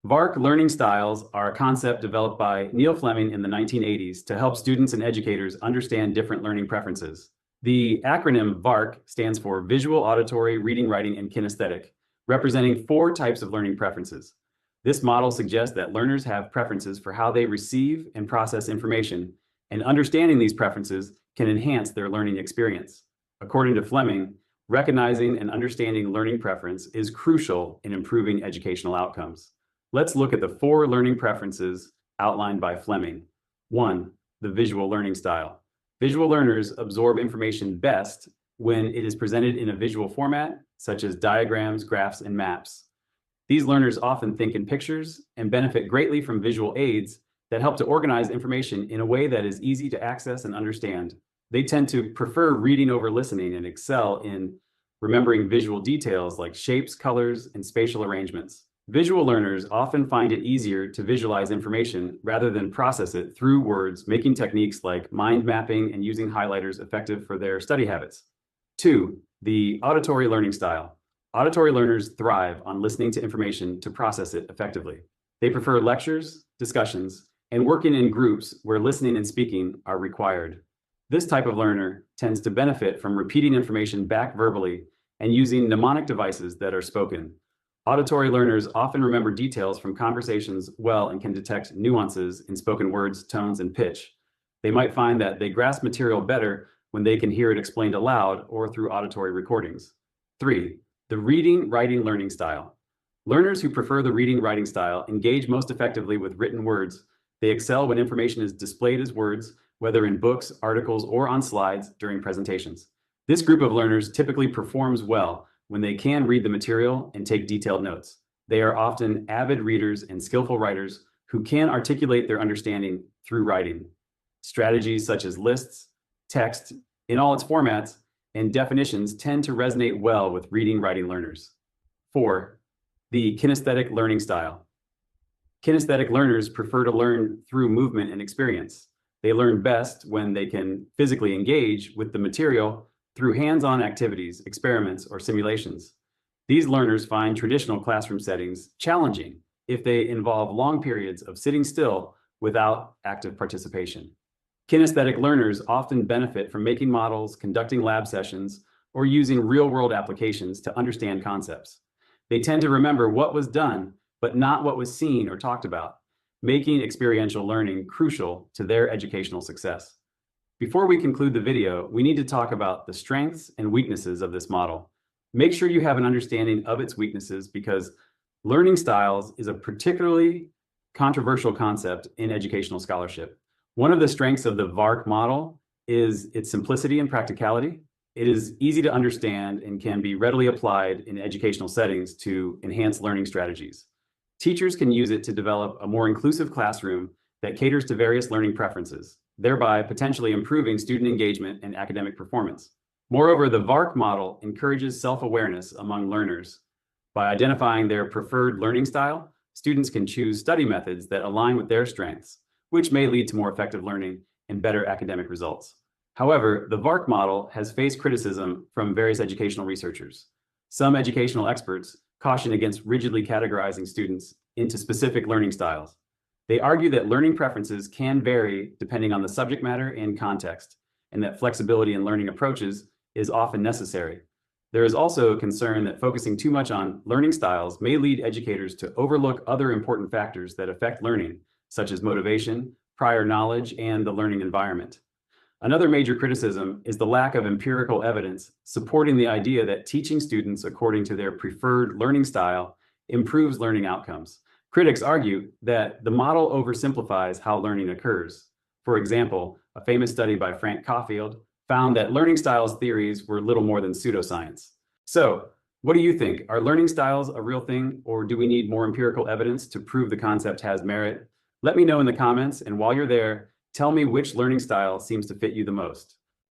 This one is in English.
VARK learning styles are a concept developed by Neil Fleming in the 1980s to help students and educators understand different learning preferences. The acronym VARK stands for Visual, Auditory, Reading, Writing, and Kinesthetic, representing 4 types of learning preferences. This model suggests that learners have preferences for how they receive and process information, and understanding these preferences can enhance their learning experience. According to Fleming, recognizing and understanding learning preference is crucial in improving educational outcomes. Let's look at the 4 learning preferences outlined by Fleming. 1. The visual learning style. Visual learners absorb information best when it is presented in a visual format, such as diagrams, graphs, and maps. These learners often think in pictures and benefit greatly from visual aids that help to organize information in a way that is easy to access and understand. They tend to prefer reading over listening and excel in remembering visual details like shapes, colors, and spatial arrangements. Visual learners often find it easier to visualize information rather than process it through words, making techniques like mind mapping and using highlighters effective for their study habits. 2. The auditory learning style. Auditory learners thrive on listening to information to process it effectively. They prefer lectures, discussions, and working in groups where listening and speaking are required. This type of learner tends to benefit from repeating information back verbally and using mnemonic devices that are spoken. Auditory learners often remember details from conversations well and can detect nuances in spoken words, tones, and pitch. They might find that they grasp material better when they can hear it explained aloud or through auditory recordings. 3. The reading, writing, learning style. Learners who prefer the reading, writing style engage most effectively with written words. They excel when information is displayed as words, whether in books, articles, or on slides during presentations. This group of learners typically performs well when they can read the material and take detailed notes. They are often avid readers and skillful writers who can articulate their understanding through writing. Strategies such as lists, text in all its formats, and definitions tend to resonate well with reading, writing learners. 4. The kinesthetic learning style. Kinesthetic learners prefer to learn through movement and experience. They learn best when they can physically engage with the material through hands-on activities, experiments, or simulations. These learners find traditional classroom settings challenging if they involve long periods of sitting still without active participation. Kinesthetic learners often benefit from making models, conducting lab sessions, or using real-world applications to understand concepts. They tend to remember what was done, but not what was seen or talked about, making experiential learning crucial to their educational success. Before we conclude the video, we need to talk about the strengths and weaknesses of this model. Make sure you have an understanding of its weaknesses because learning styles is a particularly controversial concept in educational scholarship. One of the strengths of the VARK model is its simplicity and practicality. It is easy to understand and can be readily applied in educational settings to enhance learning strategies. Teachers can use it to develop a more inclusive classroom that caters to various learning preferences, thereby potentially improving student engagement and academic performance. Moreover, the VARK model encourages self-awareness among learners. By identifying their preferred learning style, students can choose study methods that align with their strengths, which may lead to more effective learning and better academic results. However, the VARK model has faced criticism from various educational researchers. Some educational experts caution against rigidly categorizing students into specific learning styles. They argue that learning preferences can vary depending on the subject matter and context, and that flexibility in learning approaches is often necessary. There is also a concern that focusing too much on learning styles may lead educators to overlook other important factors that affect learning, such as motivation, prior knowledge, and the learning environment. Another major criticism is the lack of empirical evidence supporting the idea that teaching students according to their preferred learning style improves learning outcomes. Critics argue that the model oversimplifies how learning occurs. For example, a famous study by Frank Caulfield found that learning styles theories were little more than pseudoscience. So, what do you think? Are learning styles a real thing, or do we need more empirical evidence to prove the concept has merit? Let me know in the comments, and while you're there, tell me which learning style seems to fit you the most.